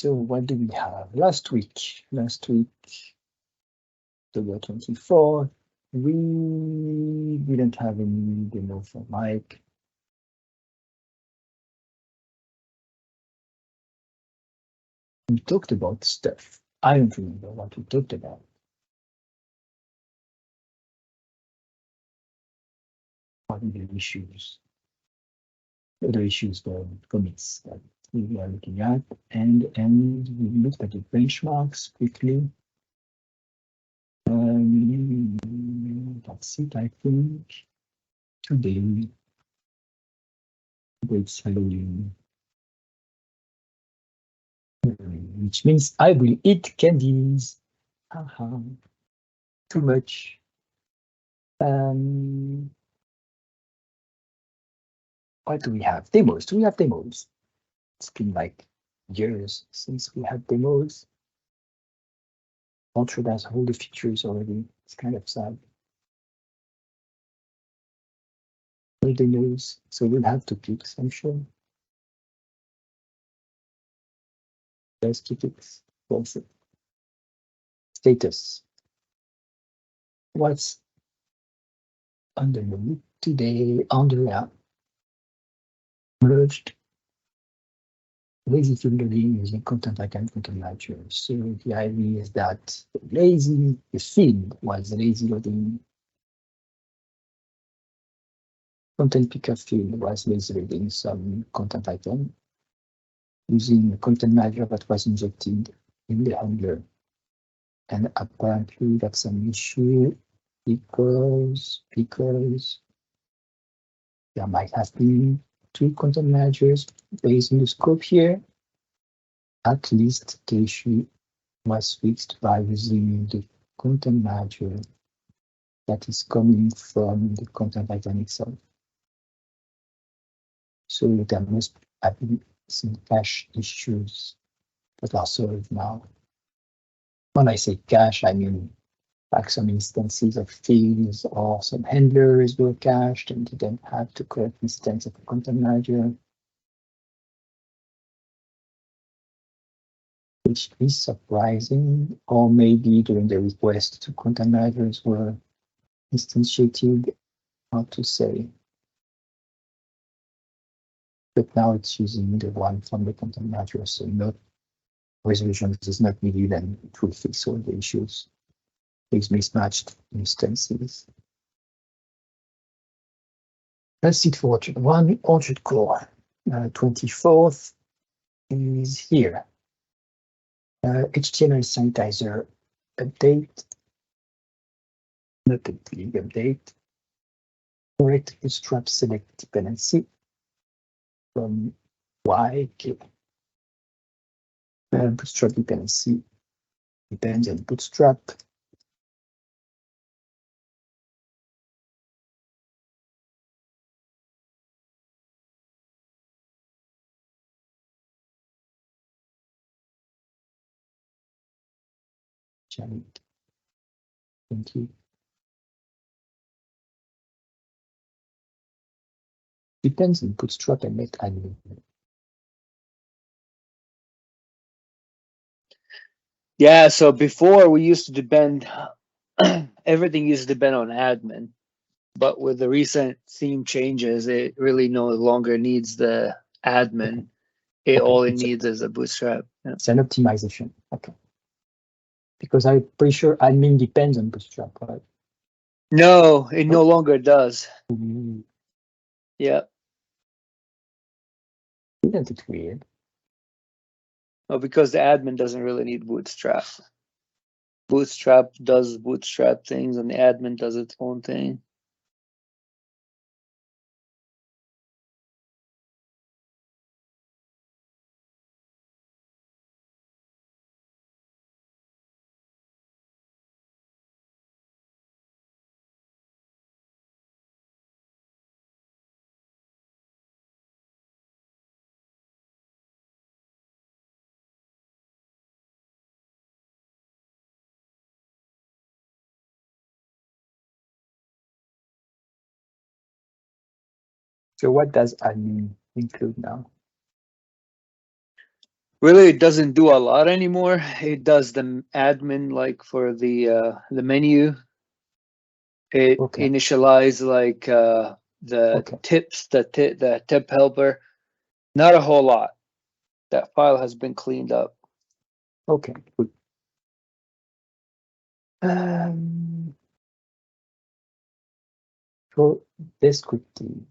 So what do we have? Last week, October 24th, we didn't have any demo for Mike. We talked about stuff. I don't remember what we talked about. What are the issues? Other issues, the commits that we are looking at, and we looked at the benchmarks quickly. That's it, I think. Today, it's Halloween, which means I will eat candies. Too much. What do we have? Demos. Do we have demos? It's been like years since we had demos. Ultra has all the features already. It's kind of sad. All demos, so we'll have to pick some show. Let's keep it. Also, status. What's under the loop today? Under app merged lazy filtering using content icon ContentManager. So the idea is that the field was lazy loading. Content picker field was lazy loading some content item using a ContentManager that was injected in the handler. And apparently that's an issue because there might have been two content managers based on the scope here. At least the issue was fixed by using the content manager that is coming from the content item itself. So there must have been some cache issues that are solved now. When I say cache, I mean like some instances of fields or some handlers were cached and didn't have the correct instance of the content manager, which is surprising, or maybe during the request to content managers were instantiated, hard to say. But now it's using the one from the content manager, so not resolution is not needed and it will fix all the issues. These mismatched instances. That's it for one Orchard core. 24th is here. HtmlSanitizer update. Not a big update. Correct bootstrap-select dependency from Y. Bootstrap dependency depends on bootstrap. Thank you. Depends on bootstrap and let admin. Yeah, so before we used to depend, everything used to depend on admin, but with the recent theme changes, it really no longer needs the admin. All it needs is a bootstrap. Yeah. It's an optimization. Okay. Because I'm pretty sure admin depends on bootstrap, right? No, it no longer does. Yeah. Isn't it weird? Well, because the admin doesn't really need bootstrap. Bootstrap does bootstrap things and the admin does its own thing. So what does admin include now? Really, it doesn't do a lot anymore. It does the admin, like for the menu. It Okay. initialize like the Okay. tips, the tip helper. Not a whole lot. That file has been cleaned up. Okay. Good. Um, for descriptive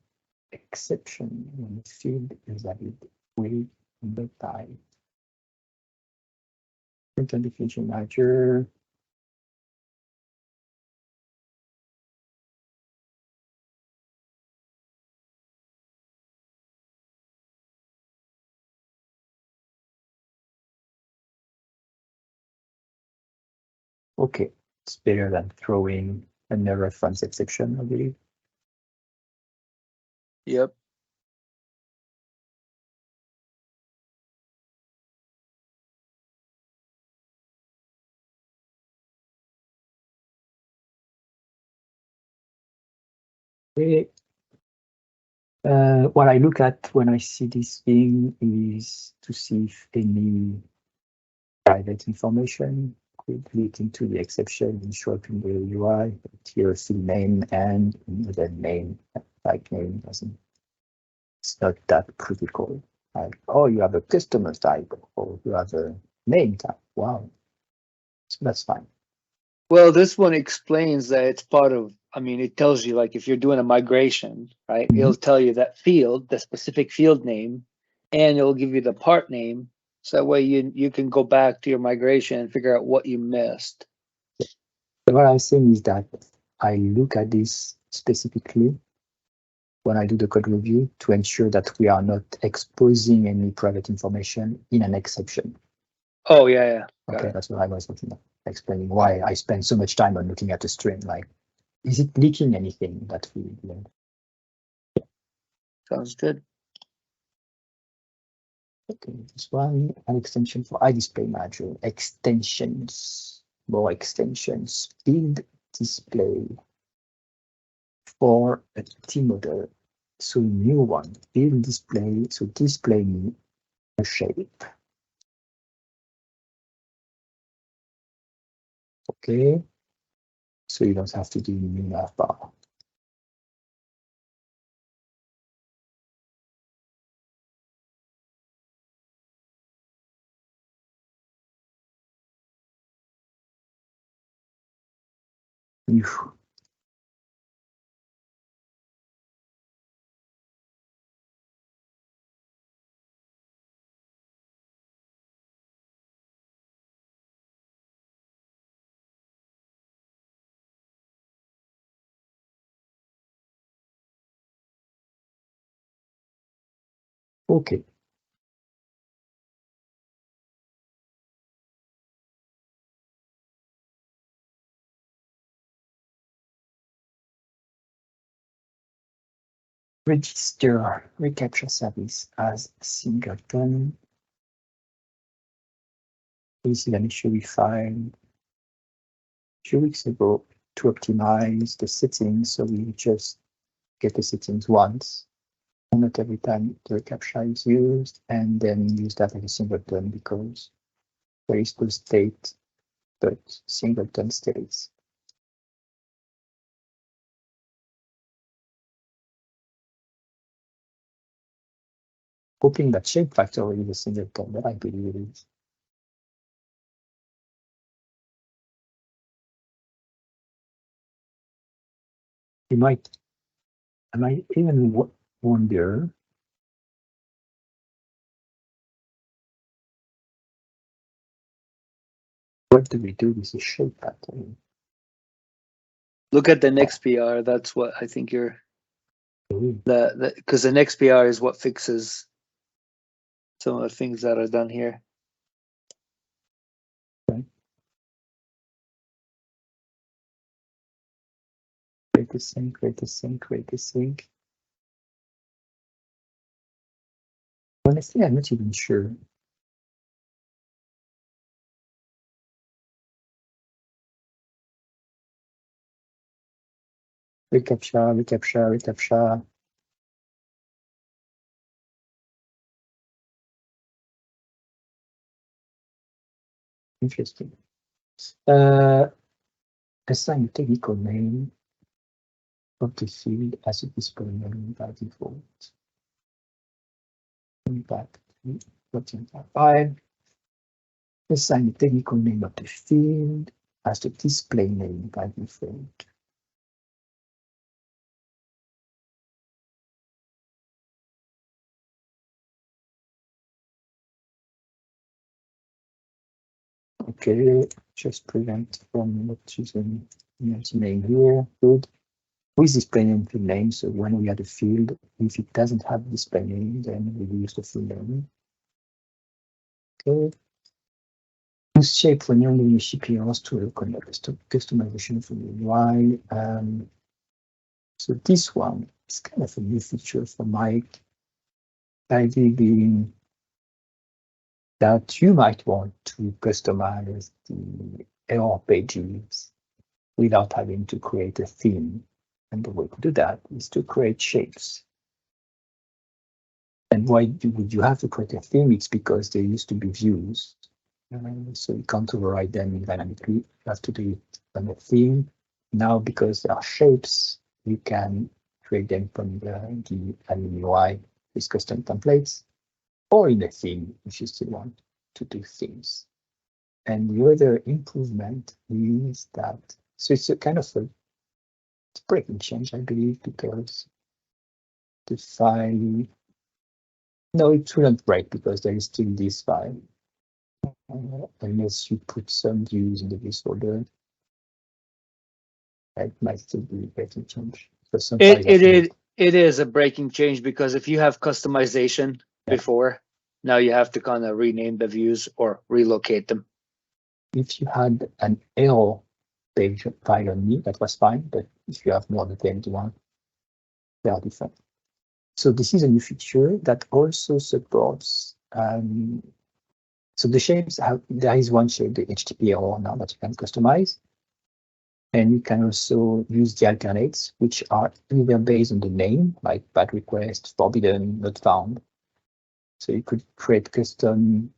exception when the field is added with the type. Content definition manager. Okay, it's better than throwing a reference exception, I believe. Yep. Okay. What I look at when I see this thing is to see if any private information could leak into the exception and show up in the UI. Here, field name and the name, like name doesn't. It's not that critical. Like, oh, you have a customer type, or you have a name type. Wow, so that's fine. Well, this one explains that it's part of, I mean, it tells you like if you're doing a migration, right? Mhm. It'll tell you that field, the specific field name, and it'll give you the part name. So that way you can go back to your migration and figure out what you missed. So what I'm saying is that I look at this specifically when I do the code review to ensure that we are not exposing any private information in an exception. Oh, yeah. Okay, that's what I was looking at, explaining why I spend so much time on looking at a string. Like, is it leaking anything that we learned? Sounds good. Okay, this one, an extension for IDisplayManager. Extensions, more extensions. Field display for a T model. So new one, field display, so display me a shape. Okay, so you don't have to do new navbar. Okay. Register reCAPTCHA service as singleton. This is an issue we found a few weeks ago to optimize the settings. So we just get the settings once, not every time the reCAPTCHA is used, and then use that as a singleton because there is full state, but singleton stays. Hoping that shape factory is a singleton, but I believe it is. I might even wonder what do we do with the shape pattern? Look at the next PR. That's what I think you're because the next PR is what fixes some of the things that are done here. Okay. Create a sync, create a sync, create a sync. Honestly, I'm not even sure. ReCAPTCHA, ReCAPTCHA, ReCAPTCHA. Interesting. Assign a technical name of the field as a display name by default. Back to 14.5. Assign the technical name of the field as the display name by default. Okay, just prevent from not using name here. Good. With display name field name, so when we add a field, if it doesn't have display name, then we use the field name. Okay. Use shape when you're using CPRs to conduct customization for the UI. So this one is kind of a new feature for Mike. Idea being that you might want to customize the error pages without having to create a theme. And the way to do that is to create shapes. And why would you have to create a theme? It's because there used to be views. So you can't override them dynamically. You have to do it on a theme. Now, because there are shapes, you can create them from the admin UI with custom templates, or in a theme if you still want to do themes. And the other improvement is that, so it's a kind of a breaking change, I believe, because the file, no, it shouldn't break because there is still this file. Unless you put some views in the views folder, it might still be a breaking change. It is a breaking change because if you have customization before, now you have to kind of rename the views or relocate them. If you had an error page file only, that was fine, but if you have more than 21, they are different. So this is a new feature that also supports. So the shapes there is one shape, the HTTP error now that you can customize. And you can also use the alternates, which are either based on the name, like bad request, forbidden, not found. So you could create custom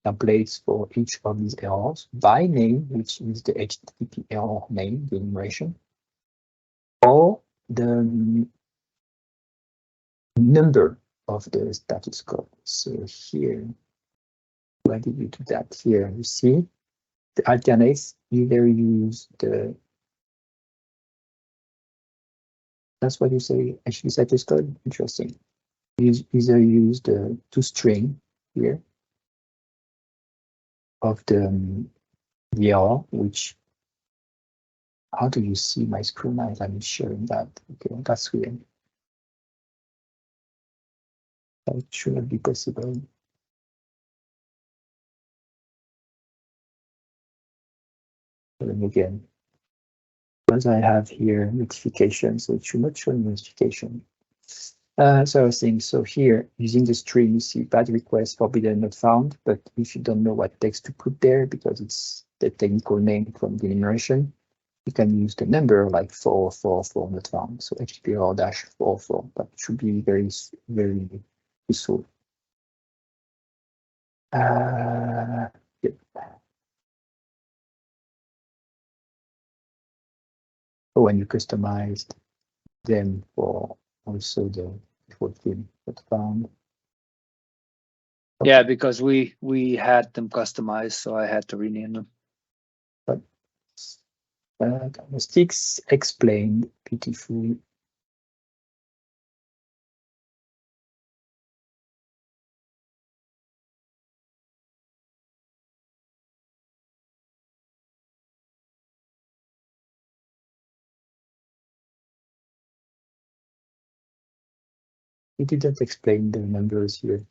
templates for each of these errors by name, which is the HTTP error name, the enumeration, or the number of the status code. So here, why did you do that? Here you see the alternates either use the, that's what you say, actually status code. Interesting. You either use the toString here of the error, which, how do you see my screen as I'm sharing that? Okay, that's weird. That shouldn't be possible. And again, because I have here notification, so it should not show notification. So I was saying, so here using the string, you see bad request, forbidden, not found. But if you don't know what text to put there, because it's the technical name from the enumeration, you can use the number like 444 not found. So HTTP-44. That should be very, very useful. Yep. So when you customized them for also the default theme not found. Okay. Yeah, because we had them customized, so I had to rename them. But diagnostics explained beautifully. It didn't explain the numbers here.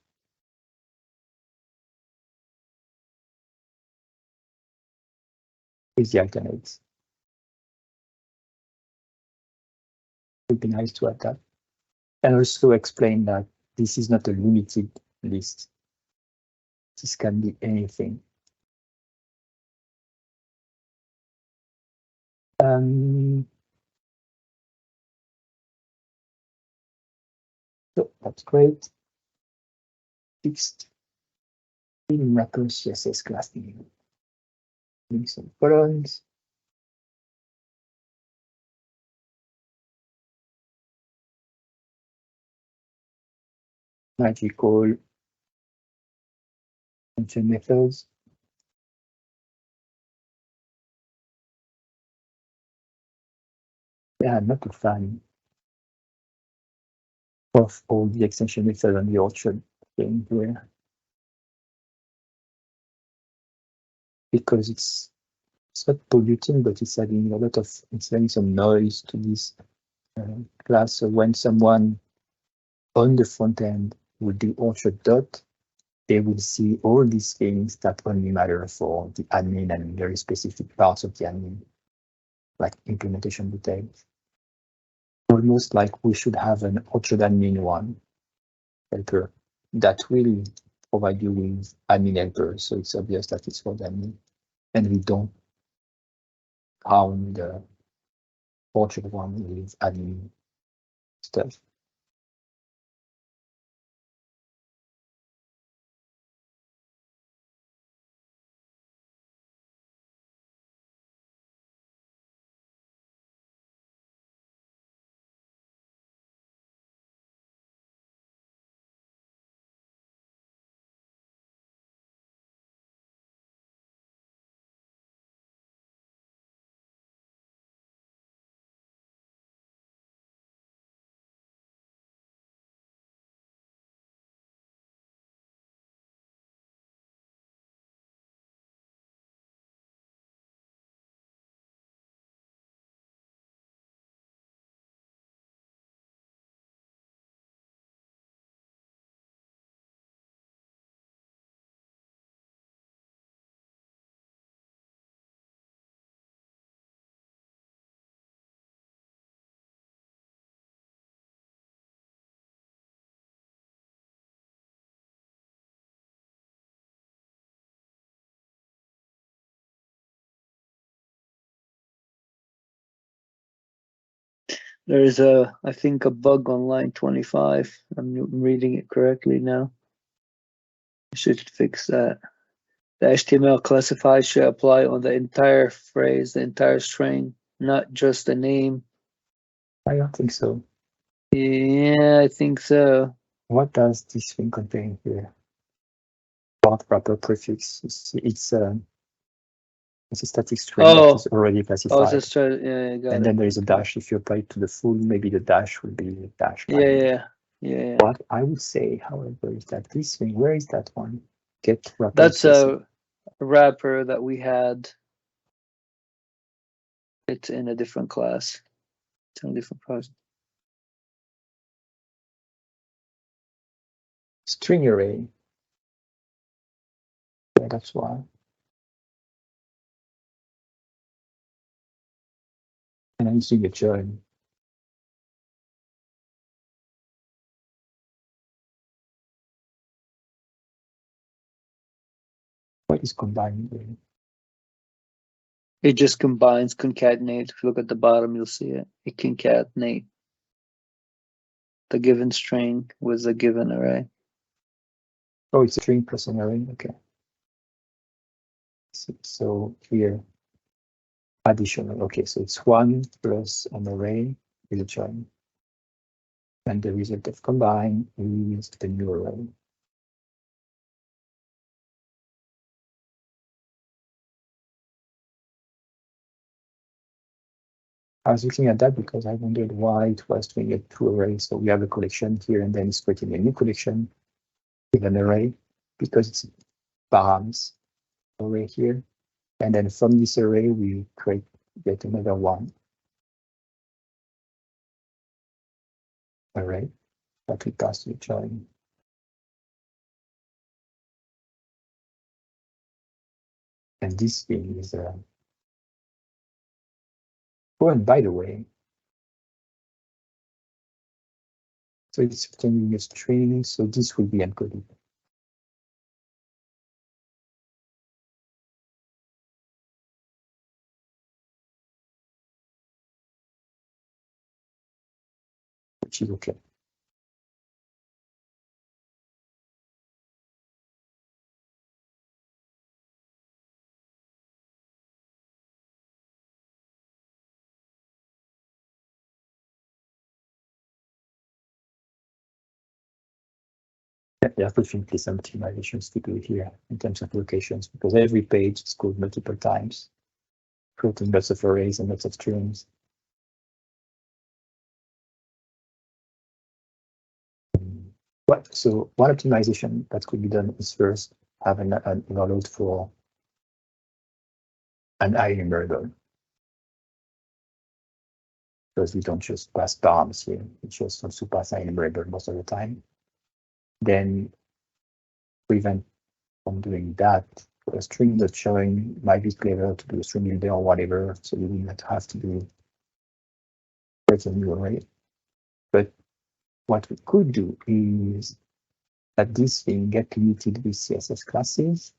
With the alternates. It would be nice to add that. And also explain that this is not a limited list. This can be anything. So that's great. Fixed wrapper CSS class name. Doing some columns. Magical function methods. Yeah, I'm not a fan of all the extension methods on the orchard thing here, because it's not polluting, but it's adding a lot of, it's adding some noise to this class. So when someone on the front end will do orchard dot, they will see all these things that only matter for the admin and very specific parts of the admin, like implementation details. Almost like we should have an orchard admin one helper that will provide you with admin helper, so it's obvious that it's for the admin, and we don't harm the orchard one with admin stuff. There is I think a bug on line 25. I'm reading it correctly now. I should fix that. The HTML classifier should apply on the entire phrase, the entire string, not just the name. I don't think so. Yeah, I think so. What does this thing contain here? Part wrapper prefix. It's a static string that is already classified. Yeah, got and it. then there is a dash. If you apply it to the full, maybe the dash will be a dash. Yeah. What I would say, however, is that this thing, where is that one? Get wrapper. That's a wrapper that we had. It's in a different class. It's in a different project. String array. Yeah, that's why. And I'm using a join. What is combining? It just combines, concatenate. If you look at the bottom, you'll see it. It concatenate the given string with the given array. Oh, it's a string plus an array. Okay. So here, additional. Okay, so it's 1 plus an array with a join. And the result of combine is the new array. I was looking at that because I wondered why it was doing a two array. So we have a collection here, and then it's creating a new collection with an array because it's params array here. And then from this array, we create yet another one array that we pass to the join. And this thing is oh, and by the way, so it's returning a string, so this will be encoded. Which is okay. There are definitely some optimizations to do here in terms of locations, because every page is called multiple times, creating lots of arrays and lots of strings. So one optimization that could be done is first have an overload for an IEnumerable. Because we don't just pass params here, we just also pass IEnumerable most of the time. Then prevent from doing that. A string that's showing might be clever to do a string builder or whatever, so you will not have to do create a new array. But what we could do is that this thing get limited with CSS classes.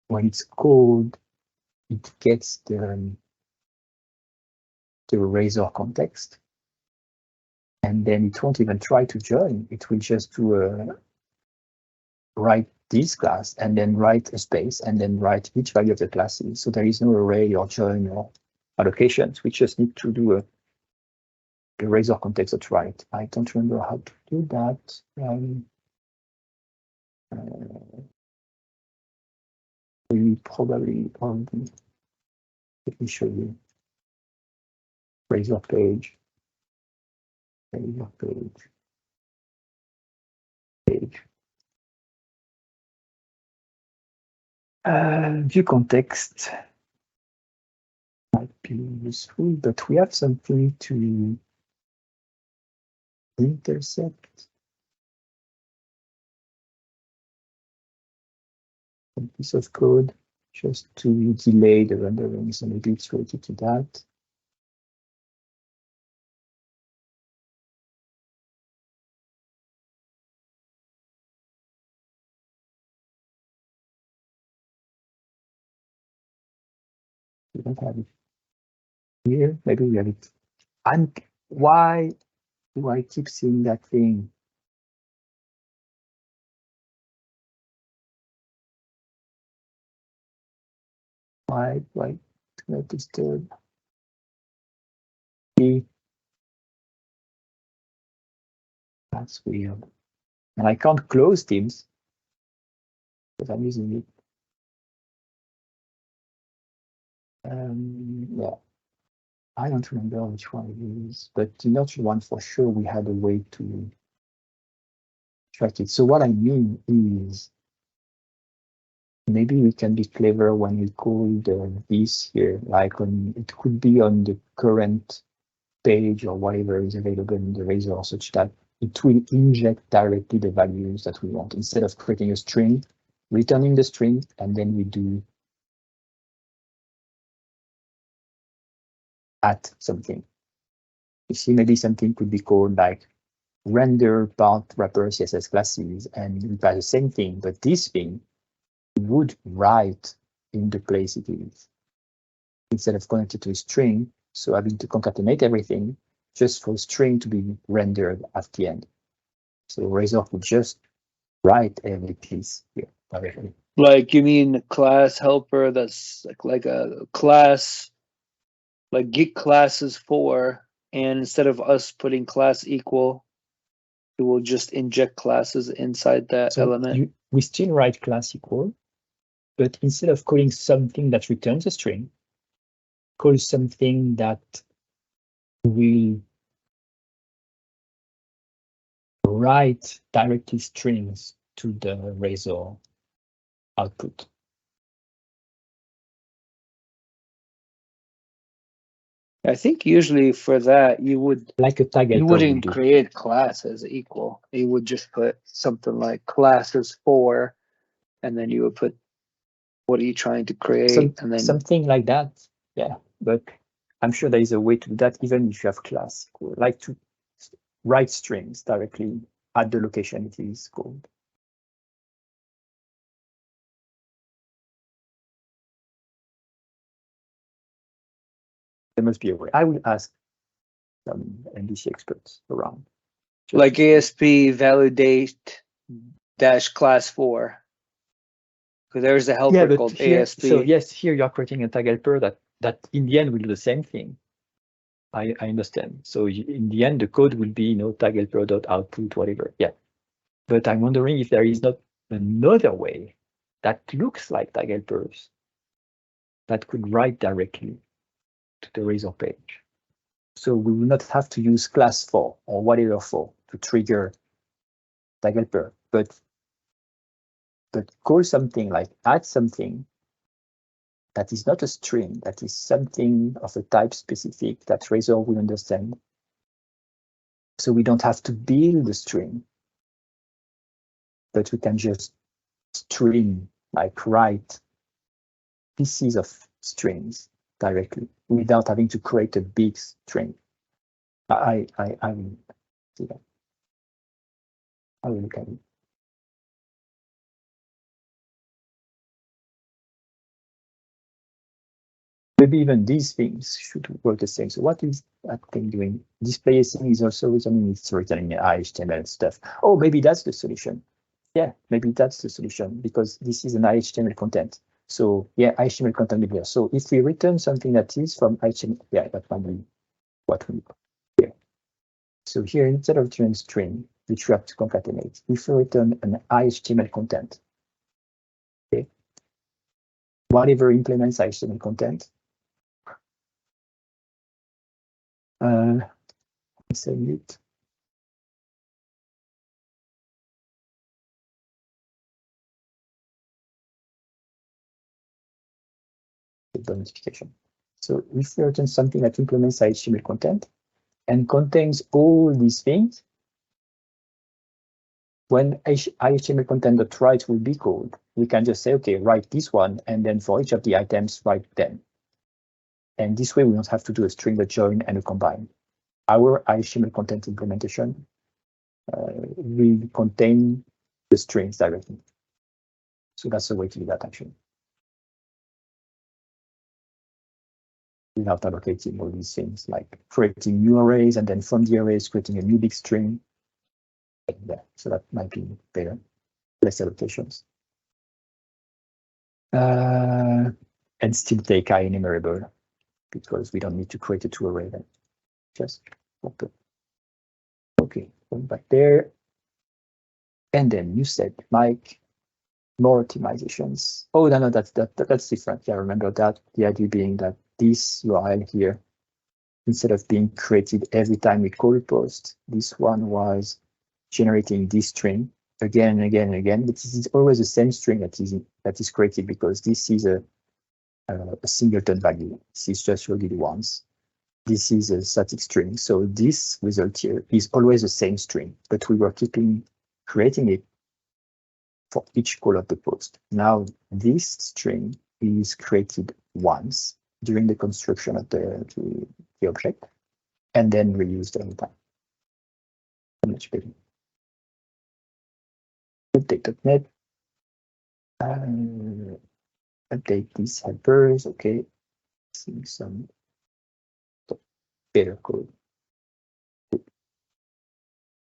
When it's called, it gets the razor context, and then it won't even try to join. It will just do write this class and then write a space and then write each value of the classes. So there is no array or join or allocations. We just need to do a razor context that's right. I don't remember how to do that. We probably on the, let me show you. Razor page. Razor page. Page. View context might be useful, but we have something to intersect. Some piece of code just to delay the rendering, so maybe it's related to that. We don't have it here. Maybe we have it. And why do I keep seeing that thing? Why do I not disturb? That's weird. And I can't close Teams because I'm using it. Yeah, I don't remember which one it is, but the notch one for sure we had a way to track it. So what I mean is maybe we can be clever when we call this here, like it could be on the current page or whatever is available in the razor, such that it will inject directly the values that we want instead of creating a string, returning the string, and then we do add something. You see, maybe something could be called like render part wrapper CSS classes, and we pass the same thing, but this thing would write in the place it is instead of connected to a string. So having to concatenate everything just for a string to be rendered at the end. So Razor would just write every piece here directly. Like you mean class helper that's like a class, like get classes for, and instead of us putting class equal, it will just inject classes inside that element. We still write class equal, but instead of calling something that returns a string, call something that will write directly strings to the Razor output. I think usually for that you would like a tag helper. You wouldn't create classes equal. You would just put something like classes for, and then you would put what are you trying to create, and then something like that. Yeah, but I'm sure there is a way to do that even if you have class. Like to write strings directly at the location it is called. There must be a way. I will ask some MVC experts around. Like ASP validate dash class for. Because there's a helper called here, ASP. So yes, here you're creating a tag helper that in the end will do the same thing. I understand. So in the end, the code will be, tag helper.output, whatever. Yeah. But I'm wondering if there is not another way that looks like tag helpers that could write directly to the razor page. So we will not have to use class for or whatever for to trigger tag helper, but call something like add something that is not a string, that is something of a type specific that Razor will understand. So we don't have to build a string, but we can just string, like write pieces of strings directly without having to create a big string. I will see that. I will look at it. Maybe even these things should work the same. So what is that thing doing? Display thing is also returning, it's returning HTML stuff. Oh, maybe that's the solution. Yeah, maybe that's the solution because this is an HTML content. So yeah, HTML content will be here. So if we return something that is from HTML, yeah, that might be what we here. So here, instead of returning string, which we have to concatenate, if we return an HTML content, okay, whatever implements HTML content, submit. The notification. So if we return something that implements HTML content and contains all these things, when HTML content.write will be called, we can just say, okay, write this one, and then for each of the items, write them. And this way, we don't have to do a string, a join, and a combine. Our HTML content implementation will contain the strings directly. So that's the way to do that, actually. Without allocating all these things, like creating new arrays, and then from the arrays, creating a new big string. Yeah, so that might be better, less allocations. And still take IEnumerable because we don't need to create a two array then. Just open. Okay, going back there. And then you said, Mike, more optimizations. Oh, no, that's different. Yeah, remember that. The idea being that this URL here, instead of being created every time we call post, this one was generating this string again and again and again. But this is always the same string that is created because this is a singleton value. This is just loaded once. This is a static string. So this result here is always the same string, but we were creating it for each call of the post. Now this string is created once during the construction of the object and then reused every time. Much better. Update.net. Update these helpers. Okay. Seeing some better code.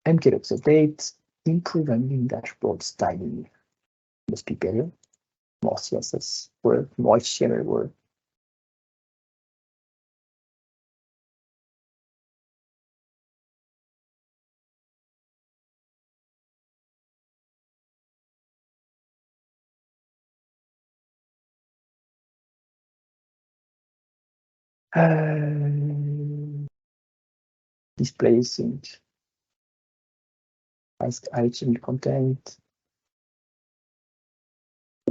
MKDocs update. Improve AdminDashboard styling. Must be better. More CSS work, more HTML work. Display sync. Ask HTML content.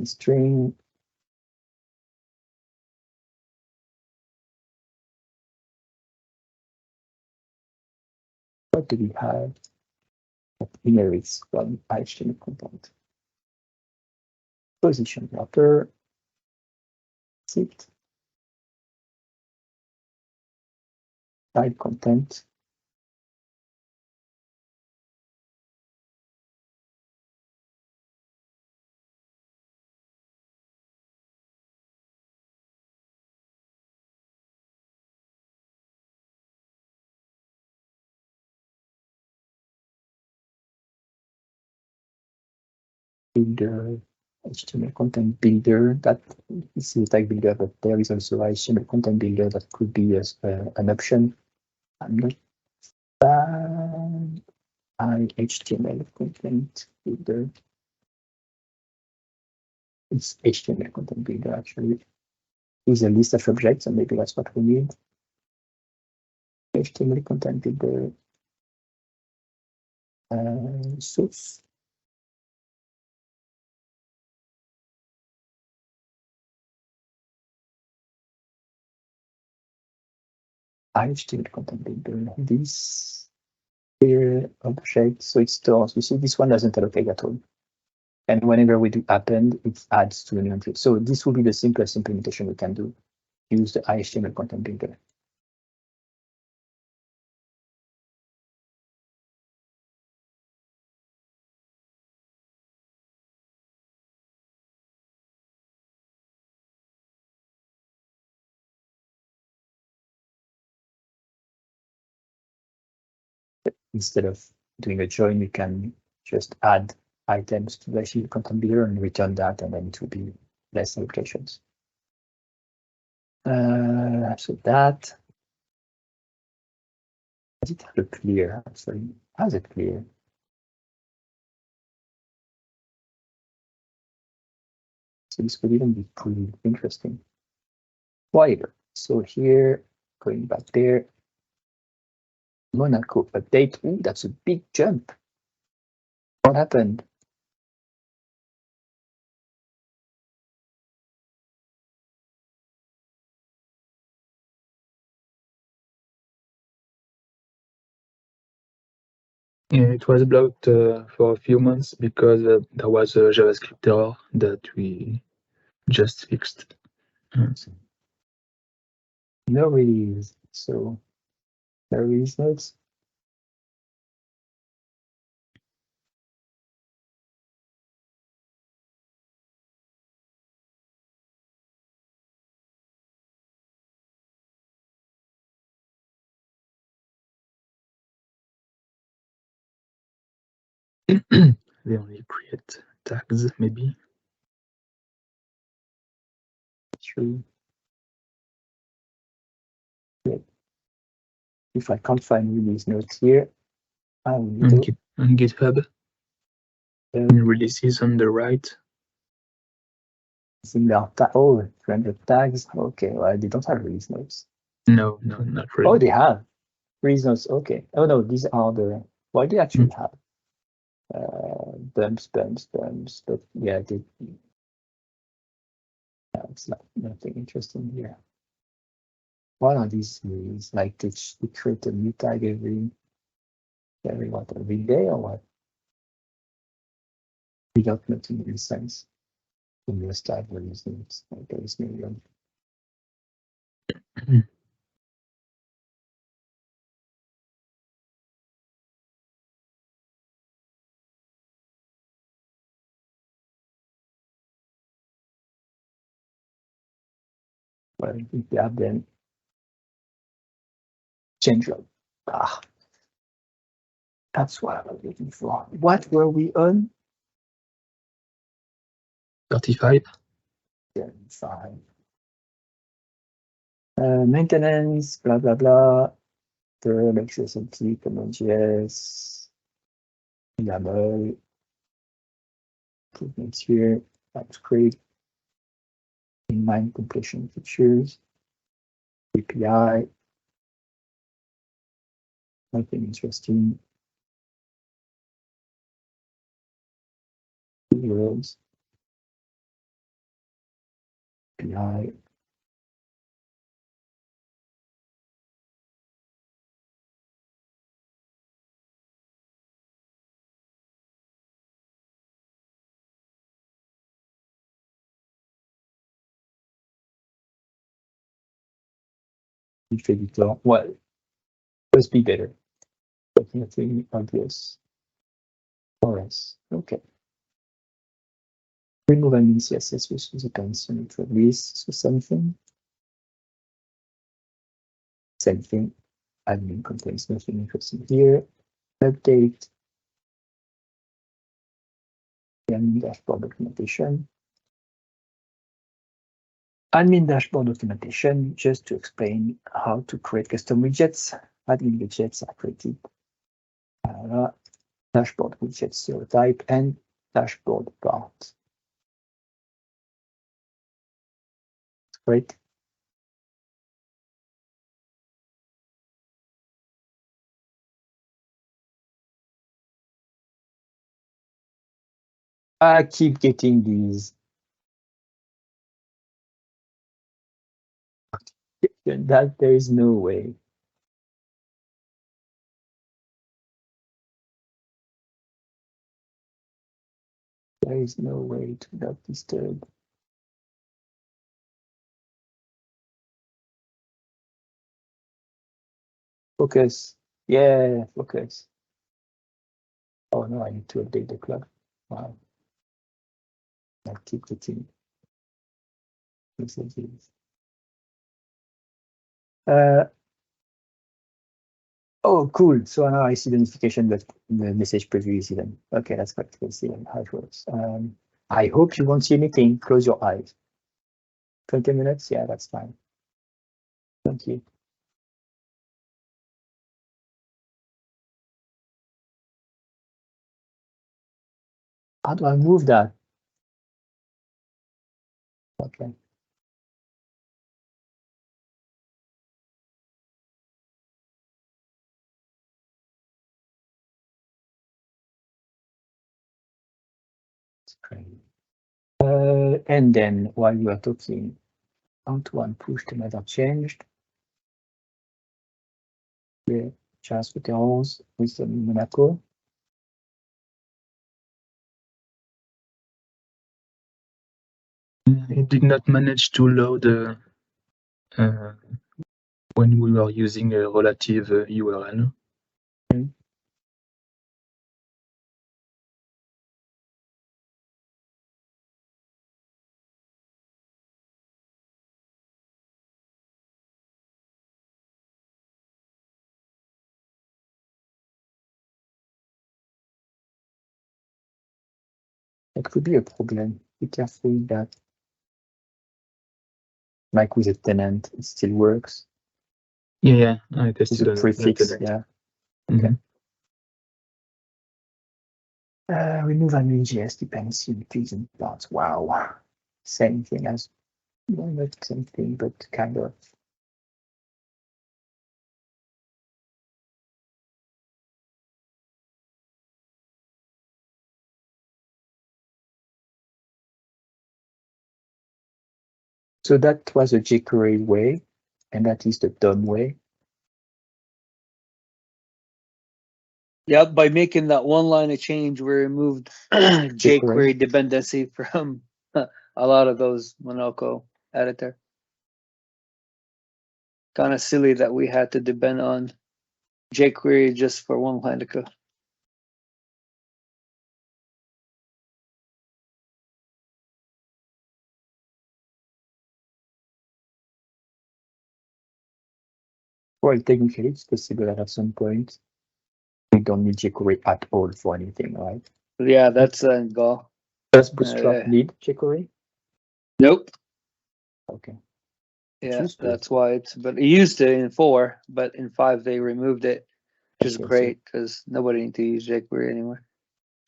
String. What do we have that inherits from HTML content? Position wrapper. Sit. Type content. Builder, HTML content builder. That is a tag builder, but there is also HTML content builder that could be an option. I'm not bad. HTML content builder. It's HTML content builder actually. Is a list of objects, and maybe that's what we need. HTML content builder. Source. HTML content builder. This here object, so it stores. You see, this one doesn't allocate at all. And whenever we do append, it adds to an entry. So this will be the simplest implementation we can do. Use the HTML content builder. Instead of doing a join, we can just add items to the HTML content builder and return that, and then it will be less applications. So that. Does it have a clear? Sorry, has it clear? So this could even be pretty interesting. Whatever. So here, going back there, Monaco update. Ooh, that's a big jump. What happened? Yeah, it was blocked for a few months because there was a JavaScript error that we just fixed. No release. So no release notes. They only create tags, maybe. True. Yeah. If I can't find release notes here, I will On, do. on GitHub, in releases on the right. Similar oh, 300 tags. Okay, well, they don't have release notes. No, not really. Oh, they have release notes. Okay. Oh no, these are the. Why do they actually have? Bumps. But yeah, it's not nothing interesting here. What are these rules? Like they create a new tag every day or what? Without making any sense. In this tag release notes, like there is no. Well, if you have them change log. That's what I was looking for. What were we on? 35. Yeah, fine. Maintenance, blah blah blah. Perl, accessibility, ContentManager, YAML, improvements here, TypeScript, inline completion features, API, nothing interesting. Keywords, API. If editor, well, must be better. But nothing obvious. For us, okay. Remove admin.css, which is a constant release, so something. Same thing. Admin contains nothing interesting here. Update. Admin dashboard documentation. Admin dashboard documentation, just to explain how to create custom widgets. admin widgets are created. Dashboard widget zero type and dashboard part. Great. I keep getting these. That there is no way. There is no way to not disturb. Focus. Yeah, focus. Oh no, I need to update the clock. Wow. I keep getting messages. Oh, cool. So now I see the notification that the message preview is hidden. Okay, that's quite cool. See how it works. I hope you won't see anything. Close your eyes. 20 minutes? Yeah, that's fine. Thank you. How do I move that? Okay. It's crazy. And then while you are talking, count one push to another changed. Yeah, just with the rules with the Monaco. It did not manage to load when we were using a relative URL. That could be a problem. Be careful with that. Like with a tenant, it still works. Yeah, I With tested a on prefix, the yeah. Okay. Remove admin.js dependency in parts. Wow. Same thing as, well, not same thing, but kind of. So that was a jQuery way, and that is the dumb way. Yeah, by making that one line of change, we removed jQuery dependency from a lot of those Monaco editor. Kind of silly that we had to depend on jQuery just for one line of code. Well, technically, it's possible that at some point we don't need jQuery at all for anything, right? Yeah, that's a goal. Does Bootstrap need jQuery? Nope. Okay. Yeah, that's why it's. But it used to in 4, but in 5 they removed it, which is great because nobody needs to use jQuery anymore.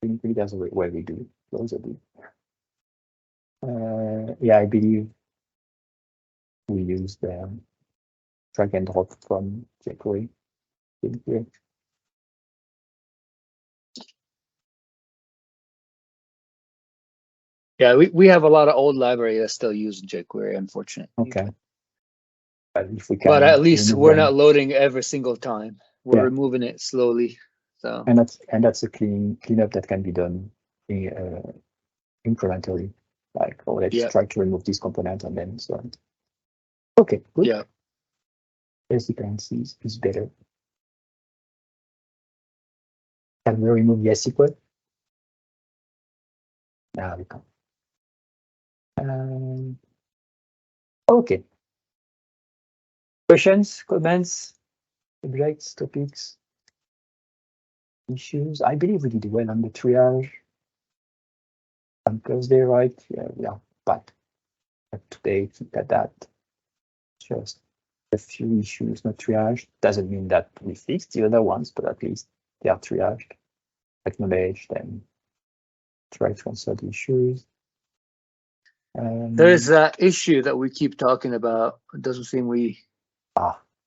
Technically, that's the way we do. Those are the. Yeah, I believe we use the drag and drop from jQuery. Yeah, we have a lot of old library that still use jQuery, unfortunately. Okay. But if we can, but at least we're not loading every single time. We're removing it slowly. So and that's a cleanup that can be done incrementally. Like, oh, let's try to remove this component and then so on. Okay, good. Yeah. As dependencies is better. Can we remove YesSQL? Now we can. Okay. Questions, comments, subjects, topics, issues. I believe we did well on the triage on Thursday, right? Yeah, but today, look at that. Just a few issues not triaged. Doesn't mean that we fixed the other ones, but at least they are triaged, acknowledged, and try to answer the issues. There's that issue that we keep talking about. It doesn't seem we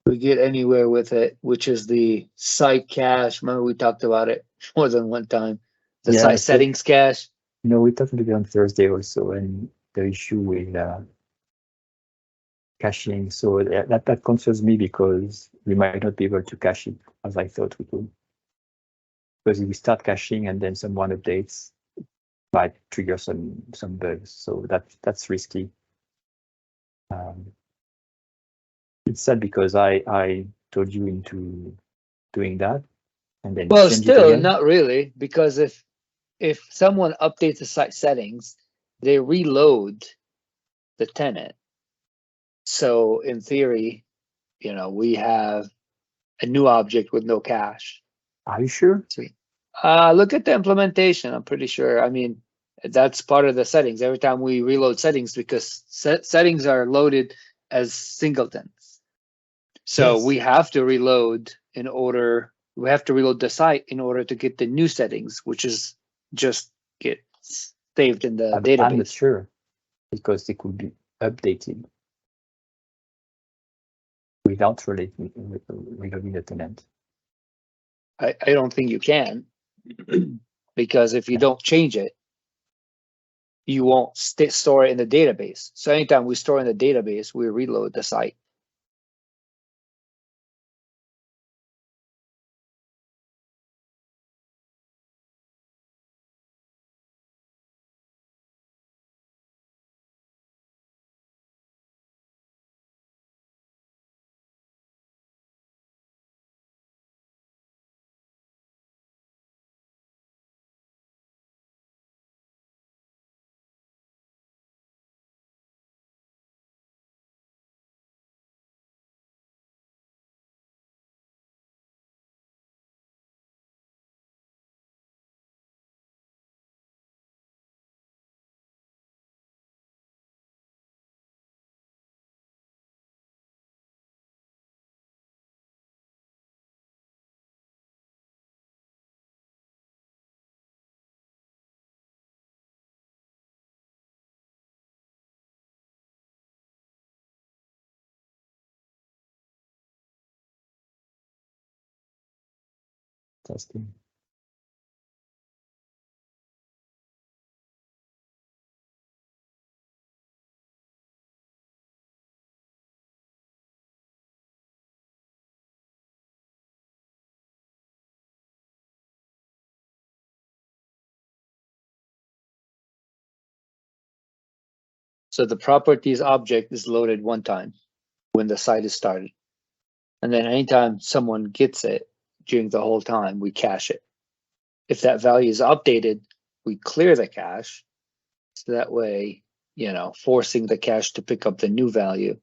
get anywhere with it, which is the site cache. Remember we talked about it more than one time. The site settings cache. No, we talked about it on Thursday also, and the issue with caching. So that concerns me because we might not be able to cache it as I thought we could. Because if we start caching and then someone updates, it might trigger some bugs. So that's risky. It's sad because I told you into doing that, and then well, change still it again. not really, because if someone updates the site settings, they reload the tenant. So in theory, we have a new object with no cache. Are you sure? Look at the implementation. I'm pretty sure. I mean, that's part of the settings. Every time we reload settings, because settings are loaded as singletons. So Yes. we have to reload we have to reload the site in order to get the new settings, which is just get saved in the database. I'm not sure, because they could be updated without reloading the tenant. I don't think you can, because if you don't change it, you won't store it in the database. So anytime we store in the database, we reload the site. Testing. So the properties object is loaded one time when the site is started. And then anytime someone gets it during the whole time, we cache it. If that value is updated, we clear the cache. So that way, forcing the cache to pick up the new value.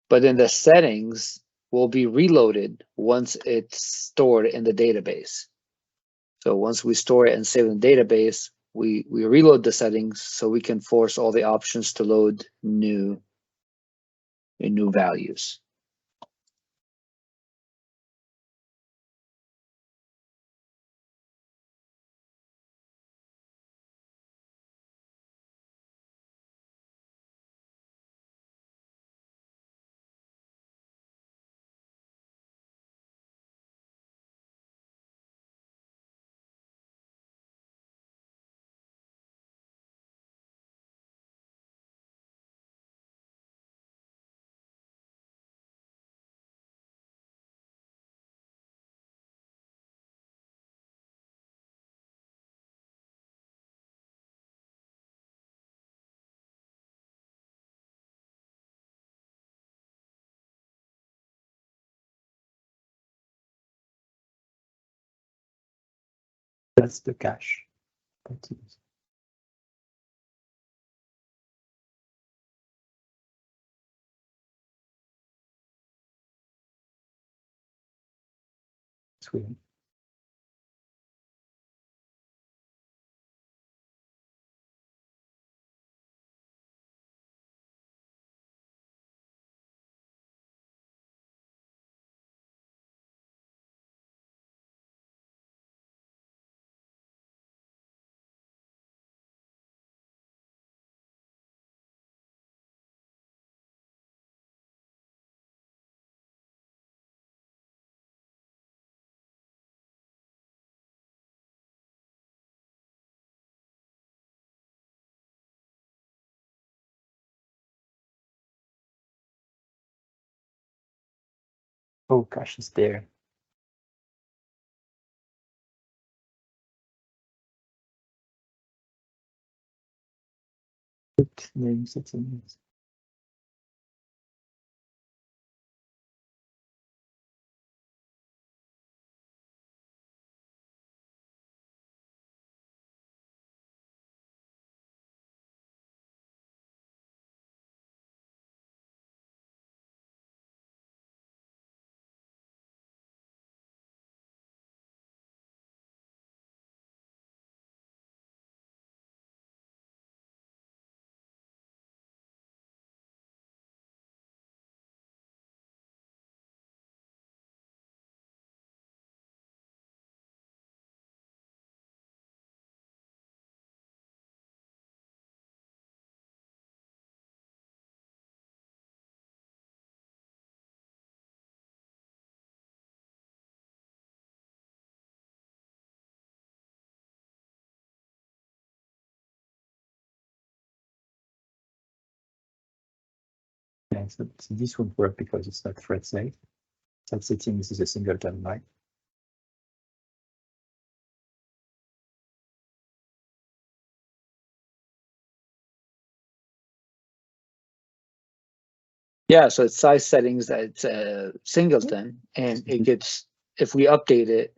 But then the settings will be reloaded once it's stored in the database. So once we store it and save it in the database, we reload the settings so we can force all the options to load new values. That's the cache. That is. Sweet. Oh, cache is there. Put name settings. Yeah, so this won't work because it's not thread safe. That settings is a singleton, right? Yeah, so it's size settings that's singleton, and it gets, if we update it,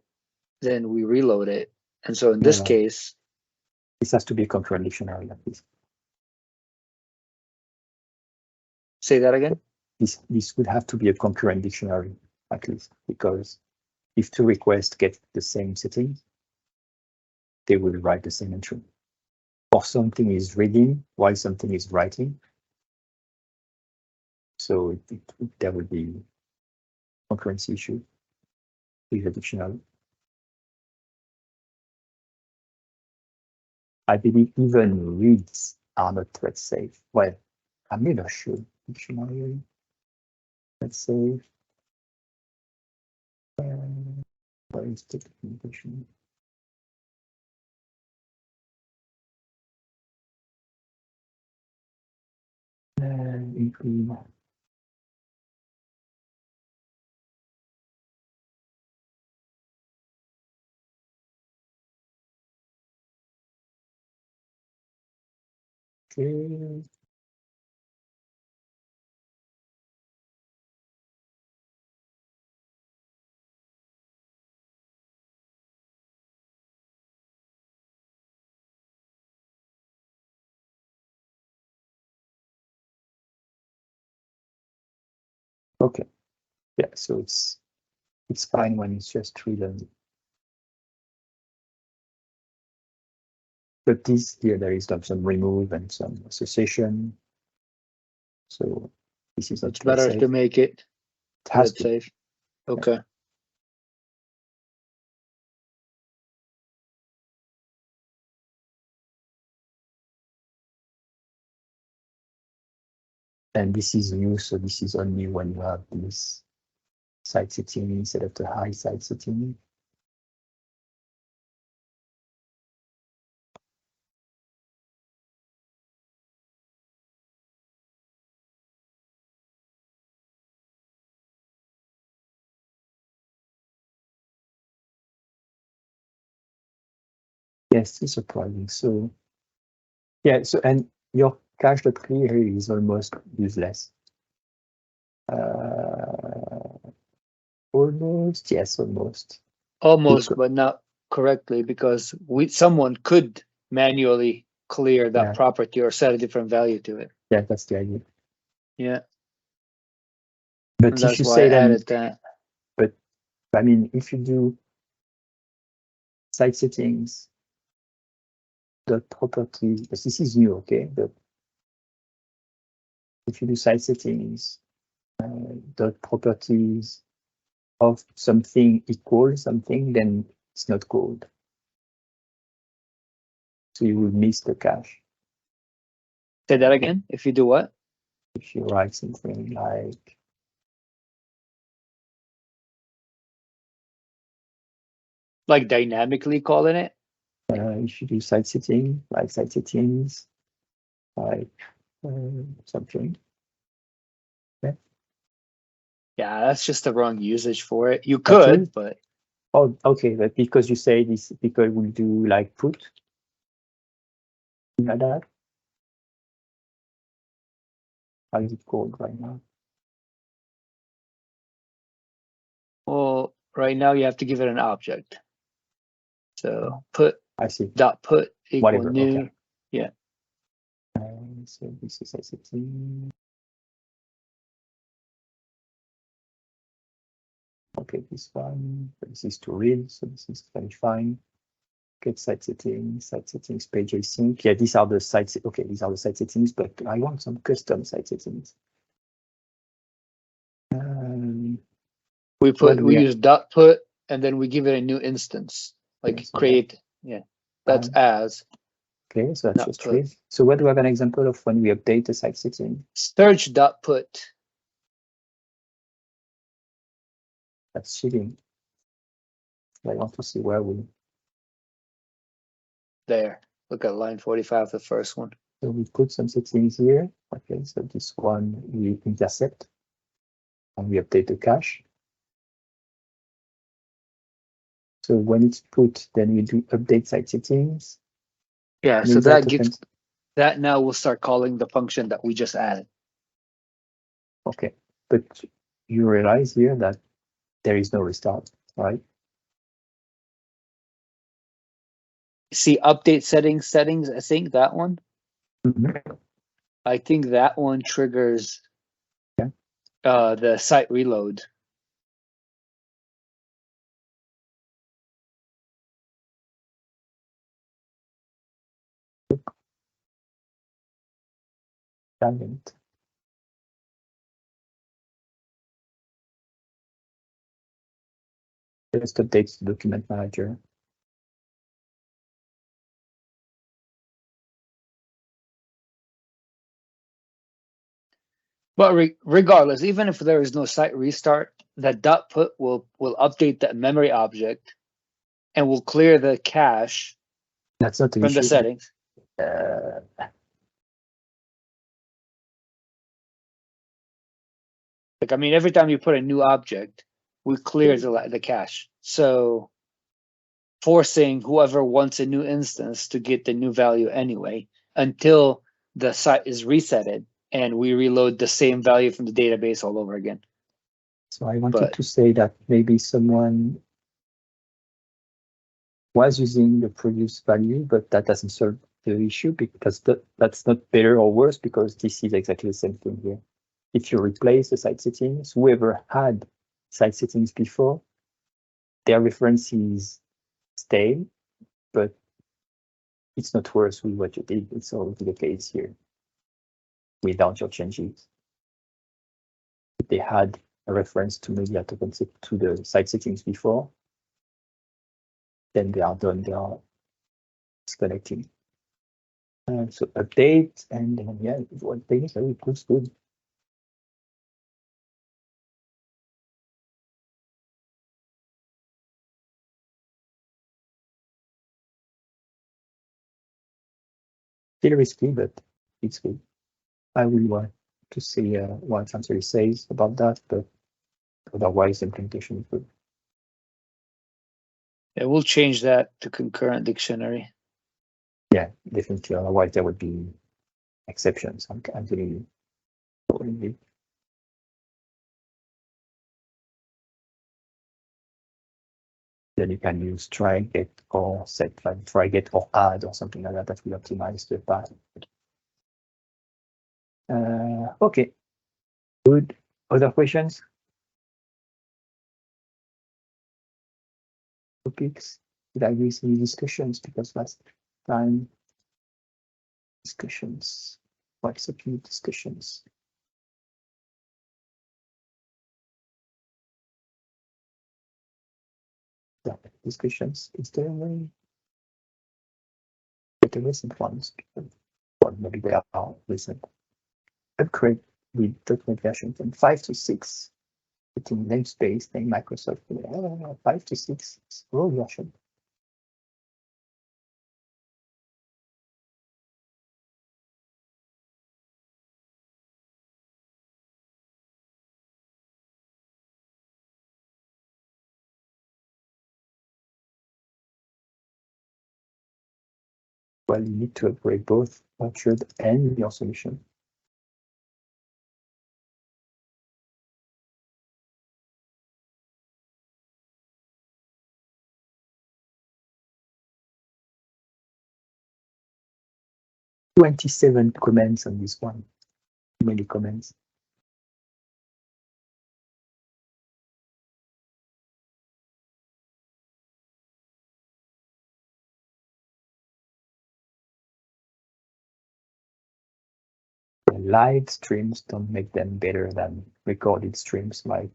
then we reload it. And so in this Yeah. case, This has to be a concurrent dictionary at least. say that again. This would have to be a concurrent dictionary at least, because if two requests get the same settings, they will write the same entry. Or something is reading while something is writing. So there would be concurrency issue with the dictionary. I believe even reads are not thread safe. Well, I'm not sure. Dictionary thread safe. Where is the documentation? Include. Okay. Okay. Yeah, so it's fine when it's just read-only. But this here, there is some remove and some association. So this is not It's better safe. to make it It has to. safe. Okay. And this is new, so this is only when you have this site setting instead of the high site setting. Yes, it's surprising. So yeah, so and your cache.clear here is almost useless. Almost, yes, almost. Almost, but not correctly, because someone could manually clear that property or set a different value to it. Yeah, that's the idea. Yeah. But And if you why say I that, added that. but I mean, if you do site settings, dot properties, but this is new, okay? But if you do site settings, dot properties of something equals something, then it's not called. So you will miss the cache. Say that again. If you do what? If you write something like dynamically calling it? If you do site setting, like site settings, like something. Yeah. Yeah, that's just the wrong usage for it. You That's could, it? but Oh, okay, but because you say this, people will do like put like that. How is it called right now? well, right now you have to give it an object. So put I see. dot put equal Whatever. new. Okay. Yeah. So this is setting. Okay, this one. This is to read, so this is very fine. Get site settings page async. Yeah, these are the sites. Okay, these are the site settings, but I want some custom site settings. We use dot put and then we give it a new instance, like okay, so create. Yeah, that's as. Okay, so that's just put. read. So what do we have an example of when we update the site setting? Search dot put. That's cheating. I want to see where we. There. Look at line 45, the first one. So we put some settings here. Okay, so this one we intercept and we update the cache. So when it's put, then we do update site settings. Yeah, so that gets that now we'll start calling the function that we just added. Okay, but you realize here that there is no restart, right? See update settings, I think that one. Mm-hmm. I think that one triggers the site reload. Talent. Just updates the document manager. But regardless, even if there is no site restart, that dot put will update that memory object and will clear the cache. That's not the from issue. The settings. Like, I mean, every time you put a new object, we clear the cache. So forcing whoever wants a new instance to get the new value anyway, until the site is resetted and we reload the same value from the database all over again. So I wanted to say that maybe someone was using the previous value, but that doesn't solve the issue because that's not better or worse, because this is exactly the same thing here. If you replace the site settings, whoever had site settings before, their references stay, but it's not worse with what you did. It's already the case here without your changes. If they had a reference to maybe to the site settings before, then they are done. They are disconnecting. So update, and then yeah, one thing is it looks good. Still risky, but it's good. I will want to see what Chancery says about that, but otherwise the implementation is good. Yeah, we'll change that to concurrent dictionary. Yeah, definitely. Otherwise there would be exceptions. I'm telling you. Then you can use try, get, or set, like try, get, or add, or something like that. That will optimize the path. Okay, good. Other questions? Topics? Did I miss any discussions? Because last time discussions. What's the key discussions? Yeah, discussions. Is there a way? But the recent ones, well, maybe they are recent. Upgrade with document version from 5 to 6. Putting namespace, name Microsoft. 5 to 6 raw version. Well, you need to upgrade both Orchard and your solution. "27 comments on this one. Many comments. Live streams don't make them better than recorded streams like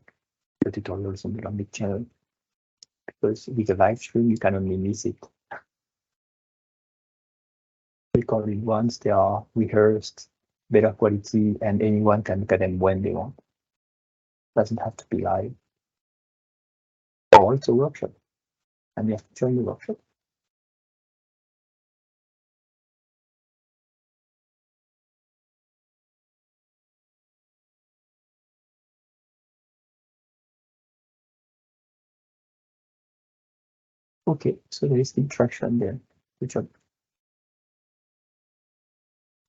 the tutorials on the Lambda channel. Because with a live stream, you can only miss it. Recorded ones, they are rehearsed, better quality, and anyone can look at them when they want. Doesn't have to be live. Or it's a workshop, and you have to join the workshop. Okay, so there is interaction there. Good job.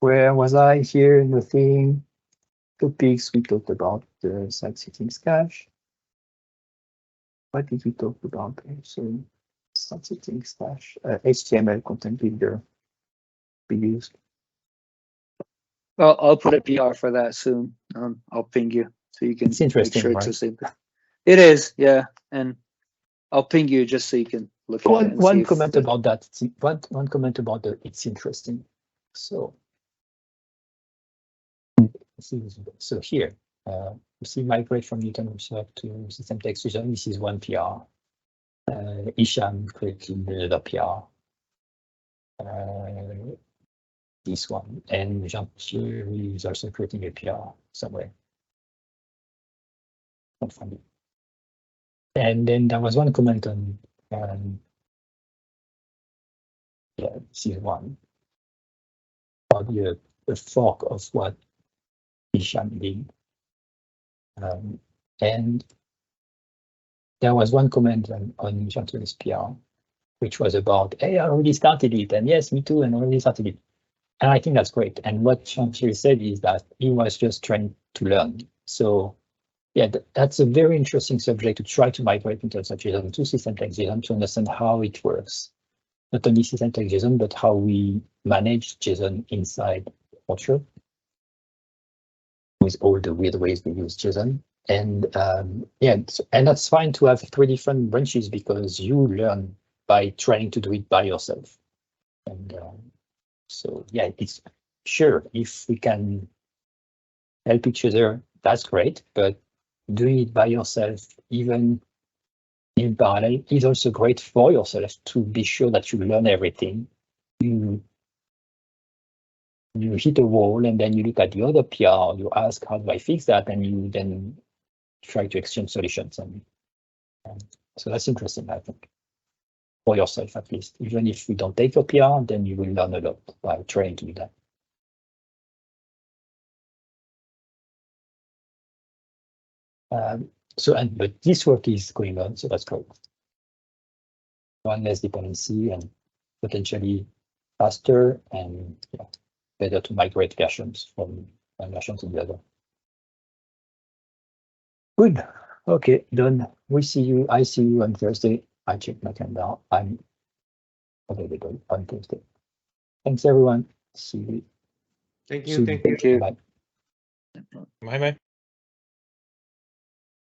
Where was I here in the thing? Topics, we talked about the site settings cache. What did we talk about? So site settings cache, HTML content builder we used. Well, I'll put a PR for that soon. I'll ping you so you can It's interesting, make sure right? it's the same. It is, yeah. And I'll ping you just so you can look at it. One comment about that. One comment about the it's interesting. So here, you see migrate from Newton Research to system text vision. This is one PR. Isham created another PR. This one, and Jean-Pierre is also creating a PR somewhere. Not funny. And then there was one comment on yeah, this is one. Probably a fork of what Isham did. And there was one comment on Jean-Pierre's PR, which was about, hey, I already started it, and yes, me too, and I already started it. And I think that's great. And what Jean-Pierre said is that he was just trying to learn. So yeah, that's a very interesting subject to try to migrate into such JSON to system text JSON to understand how it works. Not only system text JSON, but how we manage JSON inside Orchard with all the weird ways we use JSON. And yeah, and that's fine to have 3 different branches because you learn by trying to do it by yourself. And so yeah, it's sure if we can help each other, that's great. But doing it by yourself, even in parallel, is also great for yourself to be sure that you learn everything. You hit a wall and then you look at the other PR, you ask, how do I fix that? And you then try to exchange solutions. And so that's interesting, I think, for yourself at least. Even if you don't take your PR, then you will learn a lot by trying to do that. But this work is going on, so that's great. One less dependency and potentially faster and yeah, better to migrate versions from one version to the other. Good. Okay, done. We see you. I see you on Thursday. I check my calendar. I'm available on Thursday. Thanks, everyone. See you. Thank you. Thank you. Bye. Bye bye.